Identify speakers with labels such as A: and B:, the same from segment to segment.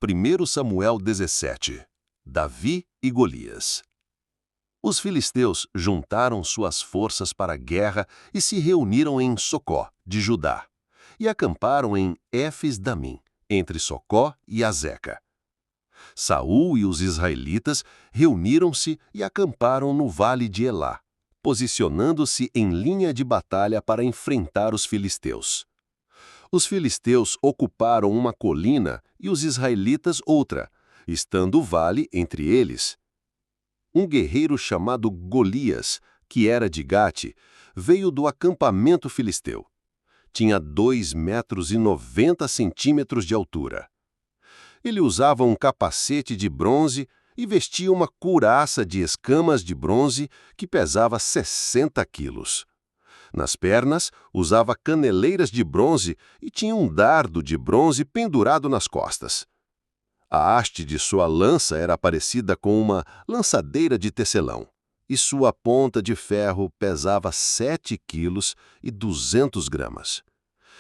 A: 1 Samuel 17. Davi e Golias. Os filisteus juntaram suas forças para a guerra e se reuniram em Socó, de Judá, e acamparam em Éfes-Damim, entre Socó e Azeca. Saul e os israelitas reuniram-se e acamparam no vale de Elá, posicionando-se em linha de batalha para enfrentar os filisteus. Os filisteus ocuparam uma colina e os israelitas outra, estando o vale entre eles. Um guerreiro chamado Golias, que era de Gate, veio do acampamento filisteu. Tinha 2,90 metros de altura. Ele usava um capacete de bronze e vestia uma couraça de escamas de bronze que pesava 60 quilos. Nas pernas, usava caneleiras de bronze e tinha um dardo de bronze pendurado nas costas. A haste de sua lança era parecida com uma lançadeira de tecelão, e sua ponta de ferro pesava 7 quilos e 200 gramas.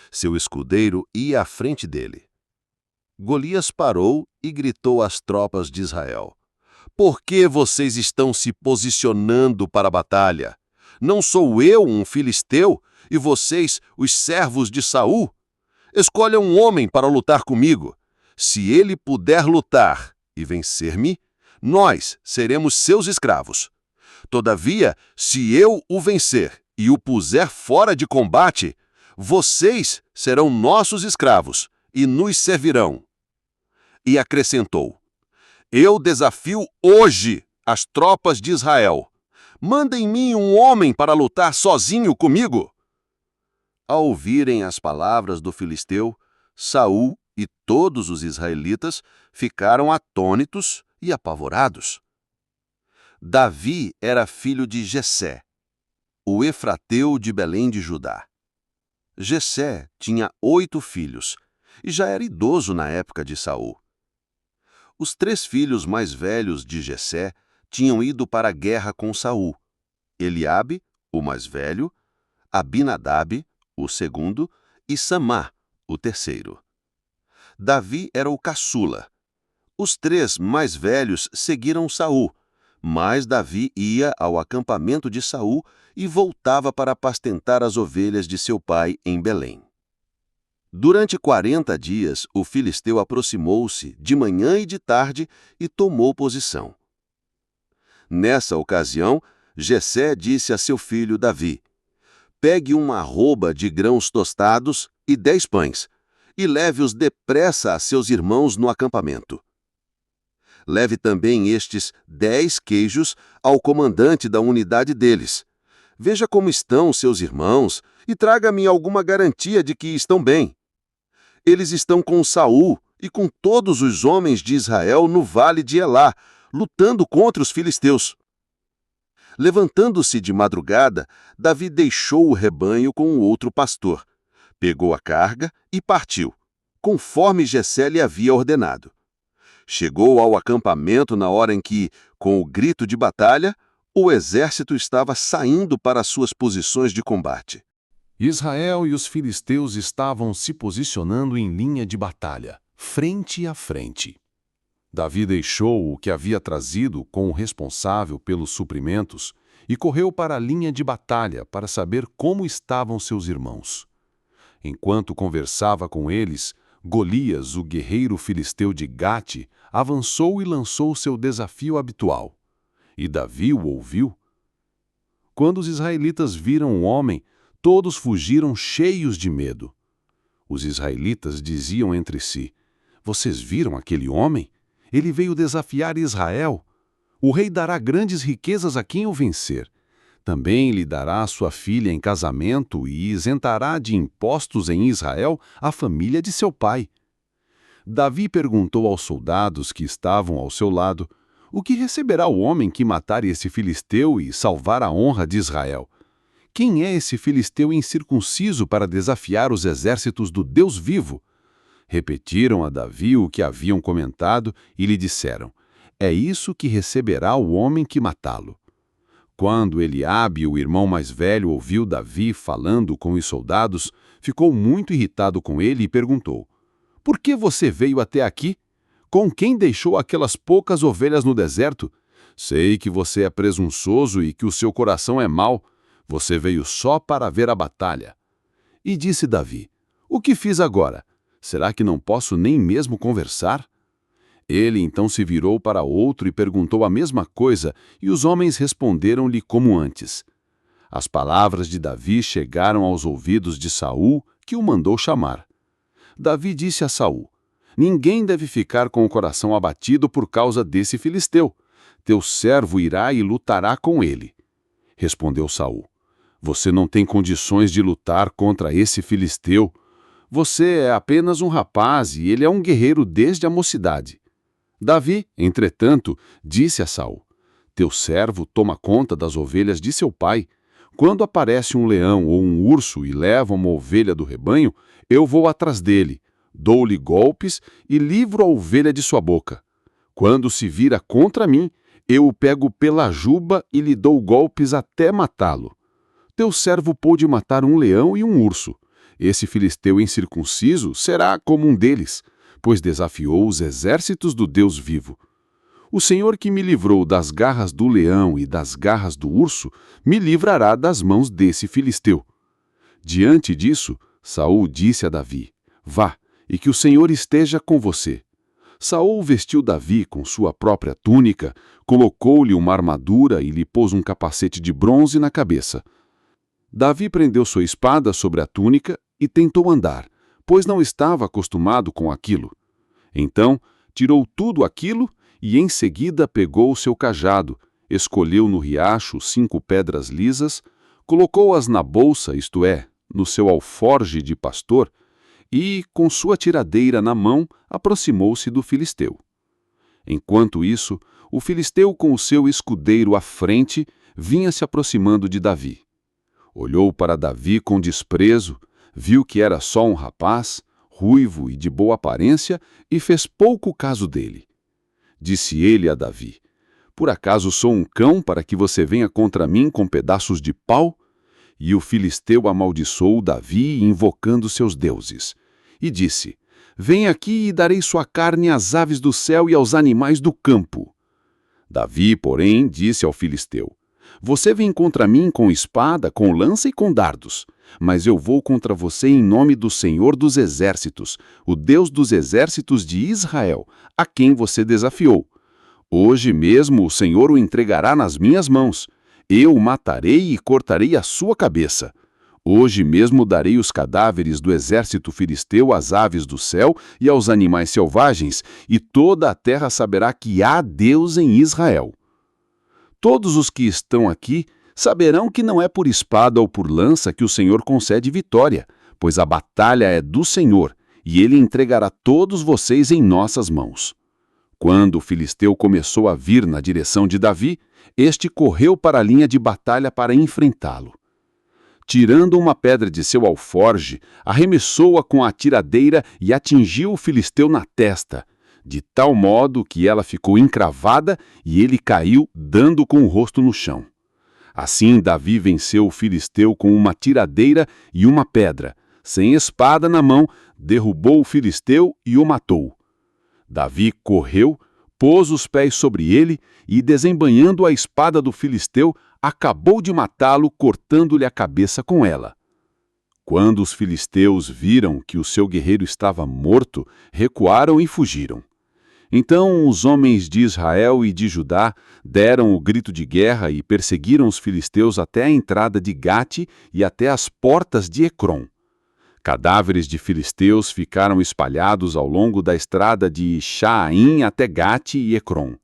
A: Seu escudeiro ia à frente dele. Golias parou e gritou às tropas de Israel: "Por que vocês estão se posicionando para a batalha? Não sou eu um filisteu e vocês os servos de Saul? Escolham um homem para lutar comigo. Se ele puder lutar e vencer-me, nós seremos seus escravos. Todavia, se eu o vencer e o puser fora de combate, vocês serão nossos escravos e nos servirão." E acrescentou: "Eu desafio hoje as tropas de Israel. Manda em mim um homem para lutar sozinho comigo." Ao ouvirem as palavras do filisteu, Saul e todos os israelitas ficaram atônitos e apavorados. Davi era filho de Jessé, o efrateu de Belém de Judá. Jessé tinha 8 filhos e já era idoso na época de Saul. Os 3 filhos mais velhos de Jessé tinham ido para a guerra com Saul: Eliabe, o mais velho, Abinadab, o segundo, e Samá, o terceiro. Davi era o caçula. Os 3 mais velhos seguiram Saul, mas Davi ia ao acampamento de Saul e voltava para apacentar as ovelhas de seu pai em Belém. Durante 40 dias, o filisteu aproximou-se de manhã e de tarde e tomou posição. Nessa ocasião, Jessé disse a seu filho Davi: "Pegue uma arroba de grãos tostados e 10 pães, e leve-os depressa a seus irmãos no acampamento. Leve também estes 10 queijos ao comandante da unidade deles. Veja como estão seus irmãos e traga-me alguma garantia de que estão bem. Eles estão com Saul e com todos os homens de Israel no vale de Elá, lutando contra os filisteus." Levantando-se de madrugada, Davi deixou o rebanho com o outro pastor, pegou a carga e partiu, conforme Jessé lhe havia ordenado. Chegou ao acampamento na hora em que, com o grito de batalha, o exército estava saindo para suas posições de combate.
B: Israel e os filisteus estavam se posicionando em linha de batalha, frente a frente. Davi deixou o que havia trazido com o responsável pelos suprimentos e correu para a linha de batalha para saber como estavam seus irmãos. Enquanto conversava com eles, Golias, o guerreiro filisteu de Gate, avançou e lançou seu desafio habitual. E Davi o ouviu. Quando os israelitas viram o homem, todos fugiram cheios de medo. Os israelitas diziam entre si: "Vocês viram aquele homem? Ele veio desafiar Israel. O rei dará grandes riquezas a quem o vencer. Também lhe dará sua filha em casamento e isentará de impostos em Israel a família de seu pai." Davi perguntou aos soldados que estavam ao seu lado: "O que receberá o homem que matar esse filisteu e salvar a honra de Israel? Quem é esse filisteu incircunciso para desafiar os exércitos do Deus vivo?" Repetiram a Davi o que haviam comentado e lhe disseram: "É isso que receberá o homem que matá-lo." Quando Eliabe, o irmão mais velho, ouviu Davi falando com os soldados, ficou muito irritado com ele e perguntou: "Por que você veio até aqui? Com quem deixou aquelas poucas ovelhas no deserto? Sei que você é presunçoso e que o seu coração é mau. Você veio só para ver a batalha. E disse Davi: O que fiz agora? Será que não posso nem mesmo conversar? Ele então se virou para outro e perguntou a mesma coisa, e os homens responderam-lhe como antes. As palavras de Davi chegaram aos ouvidos de Saul, que o mandou chamar. Davi disse a Saul: Ninguém deve ficar com o coração abatido por causa desse filisteu. Teu servo irá e lutará com ele. Respondeu Saul: Você não tem condições de lutar contra esse filisteu. Você é apenas um rapaz e ele é um guerreiro desde a mocidade. Davi, entretanto, disse a Saul: Teu servo toma conta das ovelhas de seu pai. Quando aparece um leão ou um urso e leva uma ovelha do rebanho, eu vou atrás dele, dou-lhe golpes e livro a ovelha de sua boca. Quando se vira contra mim, eu o pego pela juba e lhe dou golpes até matá-lo. Teu servo pôde matar um leão e um urso. Esse filisteu incircunciso será como um deles, pois desafiou os exércitos do Deus vivo. O Senhor que me livrou das garras do leão e das garras do urso, me livrará das mãos desse filisteu. Diante disso, Saul disse a Davi: Vá, e que o Senhor esteja com você. Saul vestiu Davi com sua própria túnica, colocou-lhe uma armadura e lhe pôs um capacete de bronze na cabeça. Davi prendeu sua espada sobre a túnica e tentou andar, pois não estava acostumado com aquilo. Então, tirou tudo aquilo e em seguida pegou o seu cajado, escolheu no riacho 5 pedras lisas, colocou-as na bolsa, isto é, no seu alforje de pastor, e, com sua tiradeira na mão, aproximou-se do filisteu. Enquanto isso, o filisteu com o seu escudeiro à frente vinha se aproximando de Davi. Olhou para Davi com desprezo, viu que era só um rapaz, ruivo e de boa aparência, e fez pouco caso dele. Disse ele a Davi: Por acaso sou um cão para que você venha contra mim com pedaços de pau? E o filisteu amaldiçoou Davi, invocando seus deuses. E disse: Vem aqui e darei sua carne às aves do céu e aos animais do campo. Davi, porém, disse ao filisteu: Você vem contra mim com espada, com lança e com dardos. Mas eu vou contra você em nome do Senhor dos Exércitos, o Deus dos exércitos de Israel, a quem você desafiou. Hoje mesmo o Senhor o entregará nas minhas mãos. Eu o matarei e cortarei a sua cabeça. Hoje mesmo darei os cadáveres do exército filisteu às aves do céu e aos animais selvagens, e toda a terra saberá que há Deus em Israel. Todos os que estão aqui saberão que não é por espada ou por lança que o Senhor concede vitória, pois a batalha é do Senhor, e ele entregará todos vocês em nossas mãos. Quando o filisteu começou a vir na direção de Davi, este correu para a linha de batalha para enfrentá-lo. Tirando uma pedra de seu alforje, arremessou-a com a tiradeira e atingiu o filisteu na testa, de tal modo que ela ficou encravada e ele caiu, dando com o rosto no chão. Assim Davi venceu o filisteu com uma tiradeira e uma pedra. Sem espada na mão, derrubou o filisteu e o matou. Davi correu, pôs os pés sobre ele e, desembainhando a espada do filisteu, acabou de matá-lo, cortando-lhe a cabeça com ela. Quando os filisteus viram que o seu guerreiro estava morto, recuaram e fugiram. Então os homens de Israel e de Judá deram o grito de guerra e perseguiram os filisteus até a entrada de Gate e até as portas de Ecrom. Cadáveres de filisteus ficaram espalhados ao longo da estrada de Shaaim até Gate e Ecrom.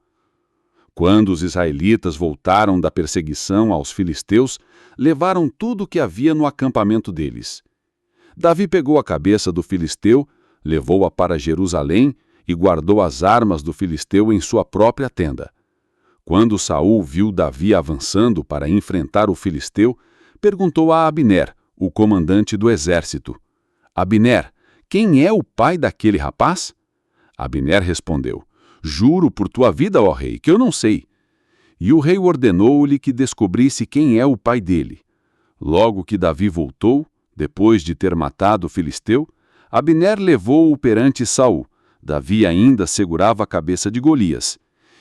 B: Quando os israelitas voltaram da perseguição aos filisteus, levaram tudo o que havia no acampamento deles. Davi pegou a cabeça do filisteu, levou-a para Jerusalém e guardou as armas do filisteu em sua própria tenda. Quando Saul viu Davi avançando para enfrentar o filisteu, perguntou a Abner, o comandante do exército: Abner, quem é o pai daquele rapaz? Abner respondeu: Juro por tua vida, ó rei, que eu não sei. E o rei ordenou-lhe que descobrisse quem é o pai dele. Logo que Davi voltou, depois de ter matado o filisteu, Abner levou-o perante Saul, Davi ainda segurava a cabeça de Golias.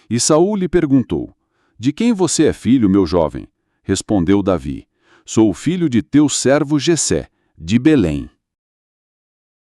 B: E Saul lhe perguntou: De quem você é filho, meu jovem? Respondeu Davi: Sou o filho de teu servo Jessé, de Belém.